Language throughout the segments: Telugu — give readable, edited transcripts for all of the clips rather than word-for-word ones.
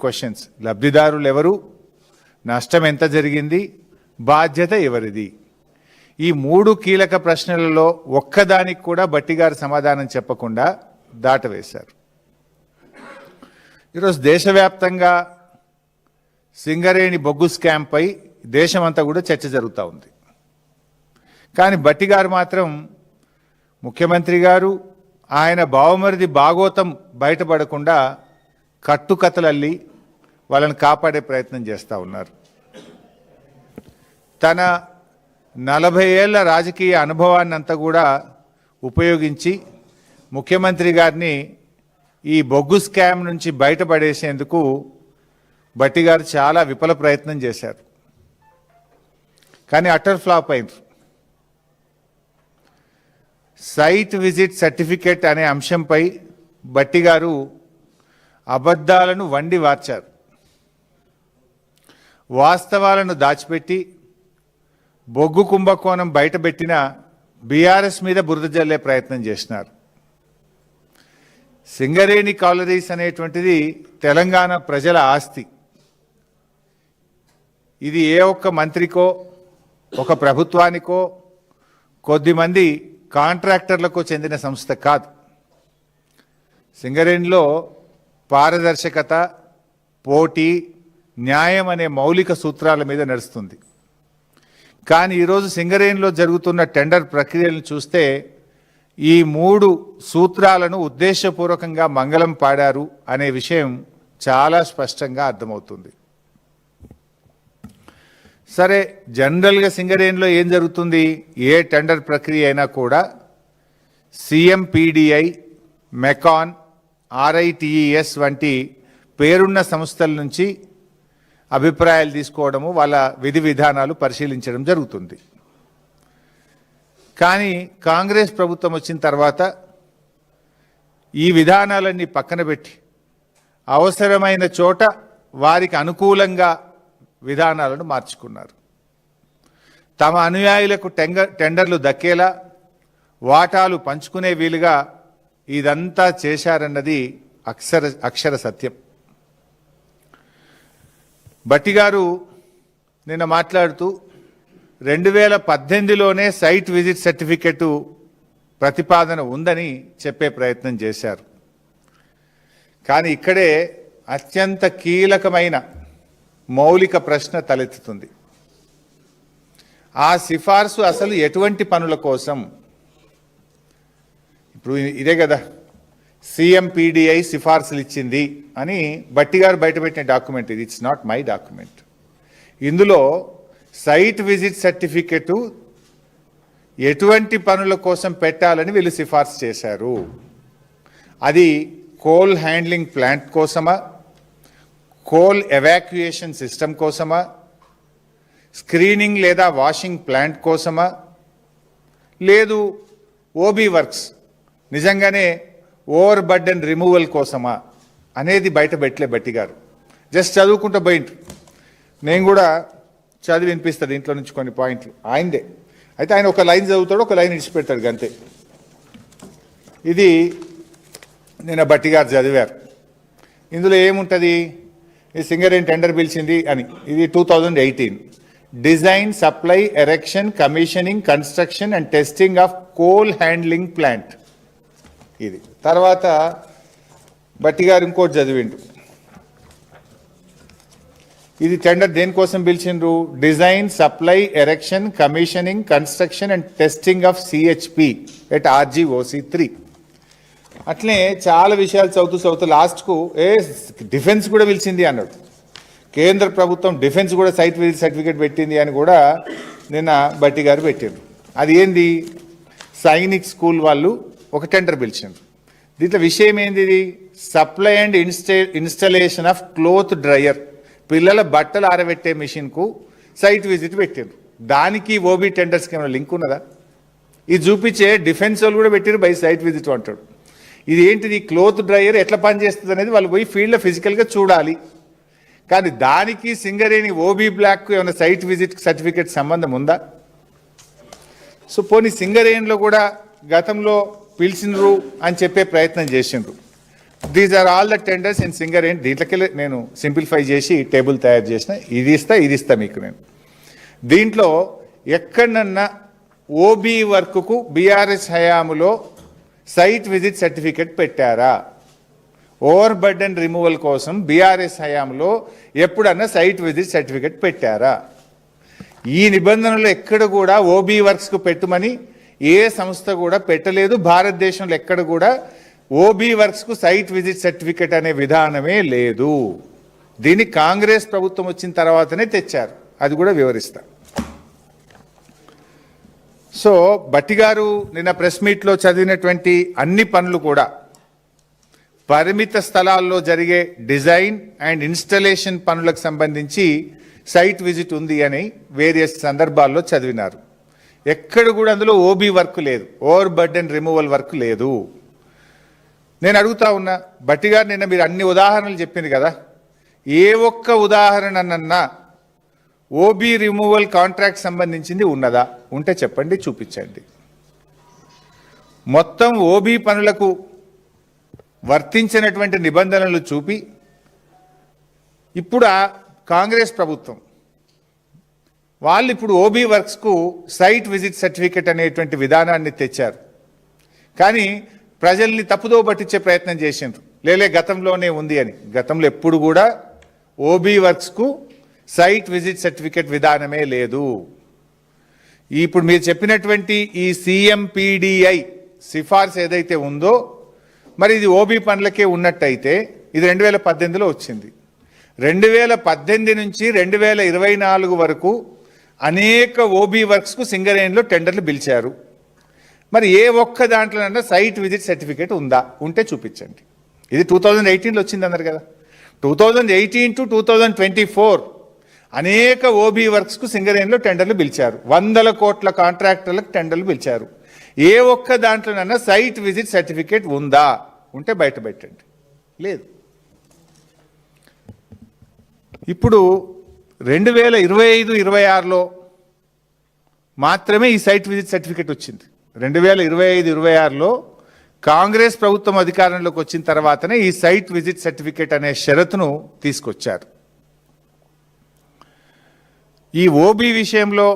క్వశ్చన్స్. లబ్ధిదారులు ఎవరు, నష్టం ఎంత జరిగింది, బాధ్యత ఎవరిది? ఈ మూడు కీలక ప్రశ్నలలో ఒక్కదానికి కూడా బట్టి గారు సమాధానం చెప్పకుండా దాటవేశారు. ఈరోజు దేశవ్యాప్తంగా సింగరేణి బొగ్గు స్కామ్పై దేశమంతా కూడా చర్చ జరుగుతూ ఉంది. కానీ బట్టి గారు మాత్రం ముఖ్యమంత్రి గారు ఆయన బావమరిది భాగోతం బయటపడకుండా కట్టుకథలల్లి వాళ్ళని కాపాడే ప్రయత్నం చేస్తూ ఉన్నారు. తన 40 ఏళ్ల రాజకీయ అనుభవాన్ని అంతా కూడా ఉపయోగించి ముఖ్యమంత్రి గారిని ఈ బొగ్గు స్కామ్ నుంచి బయటపడేసేందుకు బట్టి గారు చాలా విఫల ప్రయత్నం చేశారు. కానీ అటర్ ఫ్లాప్ అయింది. సైట్ విజిట్ సర్టిఫికేట్ అనే అంశంపై బట్టి గారు అబద్ధాలను వండి వార్చారు. వాస్తవాలను దాచిపెట్టి బొగ్గు కుంభకోణం బయటపెట్టిన బీఆర్ఎస్ మీద బురద జల్లే ప్రయత్నం చేసినారు. సింగరేణి కాలరీస్ అనేటువంటిది తెలంగాణ ప్రజల ఆస్తి. ఇది ఏ ఒక్క మంత్రికో ఒక ప్రభుత్వానికో కొద్దిమంది కాంట్రాక్టర్లకు చెందిన సంస్థ కాదు. సింగరేణిలో పారదర్శకత, పోటీ, న్యాయం అనే మౌలిక సూత్రాల మీద నడుస్తుంది. కానీ ఈరోజు సింగరేణిలో జరుగుతున్న టెండర్ ప్రక్రియలను చూస్తే ఈ 3 సూత్రాలను ఉద్దేశపూర్వకంగా మంగళం పాడారు అనే విషయం చాలా స్పష్టంగా అర్థమవుతుంది. సరే, జనరల్గా సింగరేణిలో ఏం జరుగుతుంది? ఏ టెండర్ ప్రక్రియ అయినా కూడా సిఎంపిడిఐ, మెకాన్, ఆర్ఐటిఈఎస్ వంటి పేరున్న సంస్థల నుంచి అభిప్రాయాలు తీసుకోవడము, వాళ్ళ విధి విధానాలు పరిశీలించడం జరుగుతుంది. కానీ కాంగ్రెస్ ప్రభుత్వం వచ్చిన తర్వాత ఈ విధానాలన్నీ పక్కన పెట్టి అవసరమైన చోట వారికి అనుకూలంగా విధానాలను మార్చుకున్నారు. తమ అనుయాయులకు టెండర్లు దక్కేలా, వాటాలు పంచుకునే వీలుగా ఇదంతా చేశారన్నది అక్షర సత్యం. బట్టి గారు నిన్న మాట్లాడుతూ 2018లోనే సైట్ విజిట్ సర్టిఫికెట్ ప్రతిపాదన ఉందని చెప్పే ప్రయత్నం చేశారు. కానీ ఇక్కడే అత్యంత కీలకమైన మౌలిక ప్రశ్న తలెత్తుతుంది. ఆ సిఫార్సు అసలు ఎటువంటి పనుల కోసం? ఇప్పుడు ఇదే కదా సిఎంపిడిఐ సిఫార్సులు ఇచ్చింది అని బట్టి గారు బయటపెట్టిన డాక్యుమెంట్ ఇది. It's not my document. ఇందులో సైట్ విజిట్ సర్టిఫికెట్ ఎటువంటి పనుల కోసం పెట్టాలని వీళ్ళు సిఫార్సు చేశారు. అది కోల్ హ్యాండ్లింగ్ ప్లాంట్ కోసమా, కోల్ ఎవాక్యుయేషన్ సిస్టమ్ కోసమా, స్క్రీనింగ్ లేదా వాషింగ్ ప్లాంట్ కోసమా, లేదు ఓబీ వర్క్స్ నిజంగానే ఓవర్ బర్డెన్ రిమూవల్ కోసమా అనేది బయట పెట్టలే బట్టి గారు. జస్ట్ చదువుకుంటూ పోయింటు. నేను కూడా చదివి వినిపిస్తాను ఇంట్లో నుంచి కొన్ని పాయింట్లు ఆయనదే. అయితే ఆయన ఒక లైన్ చదువుతాడు, ఒక లైన్ ఇడిచిపెడతాడు అంతే. ఇది నేను బట్టి గారు చదివారు. ఇందులో ఏముంటుంది? ఈ సింగరేణి టెండర్ పిలిచింది అని. ఇది 2018 design, supply, erection, commissioning, construction and testing of coal handling plant. ఇది తర్వాత బట్టి గారు ఇంకోటి చదివిండు. ఇది టెండర్ దేనికోసం పిలిచిండ్రు? Design, supply, erection, commissioning, construction and testing of CHP at RGOC3. అట్లనే చాలా విషయాలు చదువుతూ లాస్ట్కు డిఫెన్స్ కూడా పిలిచింది అన్నాడు. కేంద్ర ప్రభుత్వం డిఫెన్స్ కూడా సైట్ విజిట్ సర్టిఫికేట్ పెట్టింది అని కూడా నిన్న బట్టి గారు పెట్టారు. అది ఏంది? సైనిక్ స్కూల్ వాళ్ళు ఒక టెండర్ పిలిచిండ్రు. దీంట్లో విషయం ఏంది? ఇది supply and installation of cloth dryer, పిల్లల బట్టలు ఆరబెట్టే మిషన్కు సైట్ విజిట్ పెట్టారు. దానికి ఓబీ టెండర్స్కి ఏమైనా లింక్ ఉన్నదా? ఇది చూపించే డిఫెన్స్ వాళ్ళు కూడా పెట్టారు బై సైట్ విజిట్ అంటాడు. ఇది ఏంటిది? క్లోత్ డ్రయర్ ఎట్లా పనిచేస్తుంది అనేది వాళ్ళు పోయి ఫీల్డ్లో ఫిజికల్గా చూడాలి. కానీ దానికి సింగరేణి ఓబీ బ్లాక్కు ఏమైనా సైట్ విజిట్ సర్టిఫికేట్ సంబంధం ఉందా? సో పోనీ సింగరేణిలో కూడా గతంలో పిలిచినరు అని చెప్పే ప్రయత్నం చేసిండ్రు. These are all the tenders in Singareni. దీంట్లోకి నేను సింప్లిఫై చేసి టేబుల్ తయారు చేసిన, ఇది ఇస్తా మీకు నేను. దీంట్లో ఎక్కడన్నా ఓబీ వర్క్కు బీఆర్ఎస్ హయాములో సైట్ విజిట్ సర్టిఫికెట్ పెట్టారా? ఓవర్ బర్డెన్ రిమూవల్ కోసం బీఆర్ఎస్ హయాంలో ఎప్పుడన్నా సైట్ విజిట్ సర్టిఫికెట్ పెట్టారా? ఈ నిబంధనలు ఎక్కడ కూడా ఓబీ వర్క్స్కు పెట్టమని ఏ సంస్థ కూడా పెట్టలేదు. భారతదేశంలో ఎక్కడ కూడా ఓబీ వర్క్స్కు సైట్ విజిట్ సర్టిఫికెట్ అనే విధానమే లేదు. దీన్ని కాంగ్రెస్ ప్రభుత్వం వచ్చిన తర్వాతనే తెచ్చారు, అది కూడా వివరిస్తా. సో భట్టి గారు నిన్న ప్రెస్ మీట్లో చదివినటువంటి అన్ని పనులు కూడా పరిమిత స్థలాల్లో జరిగే డిజైన్ అండ్ ఇన్స్టలేషన్ పనులకు సంబంధించి సైట్ విజిట్ ఉంది అని వేరియస్ సందర్భాల్లో చదివినారు. ఎక్కడ కూడా అందులో ఓబీ వర్క్ లేదు, ఓవర్ బర్డెన్ రిమూవల్ వర్క్ లేదు. నేను అడుగుతా ఉన్నా, భట్టి గారు నిన్న మీరు అన్ని ఉదాహరణలు చెప్పింది కదా, ఏ ఒక్క ఉదాహరణనన్నా ఓబీ రిమూవల్ కాంట్రాక్ట్ సంబంధించింది ఉన్నదా? ఉంటే చెప్పండి, చూపించండి. మొత్తం ఓబీ పనులకు వర్తించినటువంటి నిబంధనలు చూపి ఇప్పుడు కాంగ్రెస్ ప్రభుత్వం వాళ్ళు ఇప్పుడు ఓబీ వర్క్స్కు సైట్ విజిట్ సర్టిఫికెట్ అనేటువంటి విధానాన్ని తెచ్చారు. కానీ ప్రజల్ని తప్పుదో పట్టించే ప్రయత్నం చేసిండ్రు, లేలే గతంలోనే ఉంది అని. గతంలో ఎప్పుడు కూడా ఓబీ వర్క్స్కు సైట్ విజిట్ సర్టిఫికెట్ విధానమే లేదు. ఇప్పుడు మీరు చెప్పినటువంటి ఈ సిఎంపిడిఐ సిఫార్సు ఏదైతే ఉందో, మరి ఇది ఓబీ పనులకే ఉన్నట్టయితే ఇది 2018లో వచ్చింది. 2018 నుంచి 2024 వరకు అనేక ఓబీ వర్క్స్కు సింగరేణిలో టెండర్లు పిలిచారు. మరి ఏ ఒక్క దాంట్లోనన్నా సైట్ విజిట్ సర్టిఫికేట్ ఉందా? ఉంటే చూపించండి. ఇది 2018లో వచ్చింది అన్నారు కదా. 2018 to 2024 అనేక ఓబీ వర్క్స్కు సింగరేణిలో టెండర్లు పిలిచారు. 100 కోట్ల కాంట్రాక్టర్లకు టెండర్లు పిలిచారు. ఏ ఒక్క దాంట్లోనన్నా సైట్ విజిట్ సర్టిఫికేట్ ఉందా? ఉంటే బయట పెట్టండి. లేదు. ఇప్పుడు 2025-26లో మాత్రమే ఈ సైట్ విజిట్ సర్టిఫికేట్ వచ్చింది. 2025-26లో కాంగ్రెస్ ప్రభుత్వం అధికారంలోకి వచ్చిన తర్వాతనే ఈ సైట్ విజిట్ సర్టిఫికేట్ అనే షరతును తీసుకొచ్చారు. ఈ ఓబీ విషయంలో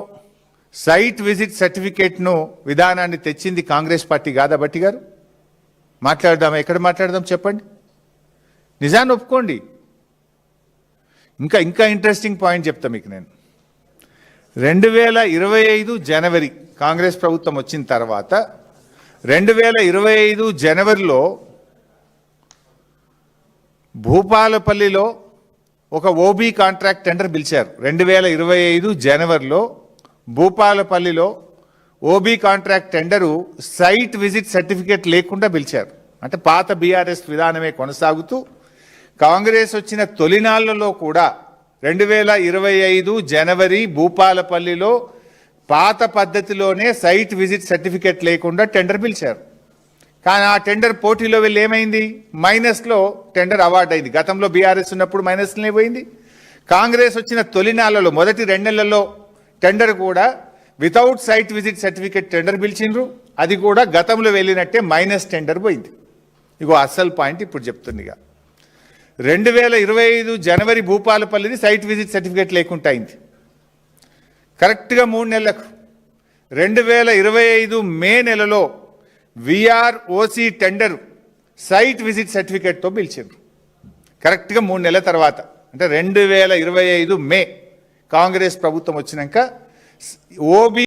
సైట్ విజిట్ సర్టిఫికేట్ను విధానాన్ని తెచ్చింది కాంగ్రెస్ పార్టీ కాదా? భట్టి గారు మాట్లాడదామా? ఎక్కడ మాట్లాడదాం చెప్పండి, నిజాన్ని ఒప్పుకోండి. ఇంకా ఇంట్రెస్టింగ్ పాయింట్ చెప్తా మీకు నేను. 2025 జనవరి కాంగ్రెస్ ప్రభుత్వం వచ్చిన తర్వాత 2025 జనవరిలో భూపాలపల్లిలో ఒక ఓబీ కాంట్రాక్ట్ టెండర్ పిలిచారు. 2025 జనవరిలో భూపాలపల్లిలో OB contract tender site visit certificate లేకుండా పిలిచారు. అంటే పాత బీఆర్ఎస్ విధానమే కొనసాగుతూ కాంగ్రెస్ వచ్చిన తొలినాళ్లలో కూడా 2025 జనవరి భూపాలపల్లిలో పాత పద్ధతిలోనే సైట్ విజిట్ సర్టిఫికేట్ లేకుండా టెండర్ పిలిచారు. కానీ ఆ టెండర్ పోటీలో వెళ్ళి ఏమైంది? మైనస్లో టెండర్ అవార్డు అయింది. గతంలో బీఆర్ఎస్ ఉన్నప్పుడు మైనస్లోనే పోయింది. కాంగ్రెస్ వచ్చిన తొలినాళ్లలో మొదటి 2 నెలల్లో టెండర్ కూడా without site visit certificate tender పిలిచిండ్రు. అది కూడా గతంలో వెళ్ళినట్టే మైనస్ టెండర్ పోయింది. ఇగో అసలు పాయింట్ ఇప్పుడు చెప్తుందిగా. 2025 జనవరి భూపాలపల్లిది సైట్ విజిట్ సర్టిఫికేట్ లేకుండా అయింది. కరెక్ట్గా 3 నెలలకు 2025 మే నెలలో విఆర్ఓసి టెండర్ సైట్ విజిట్ సర్టిఫికేట్తో పిలిచిండ్రు. కరెక్ట్గా 3 నెలల తర్వాత, అంటే 2025 మే కాంగ్రెస్ ప్రభుత్వం వచ్చినాక ఓబీ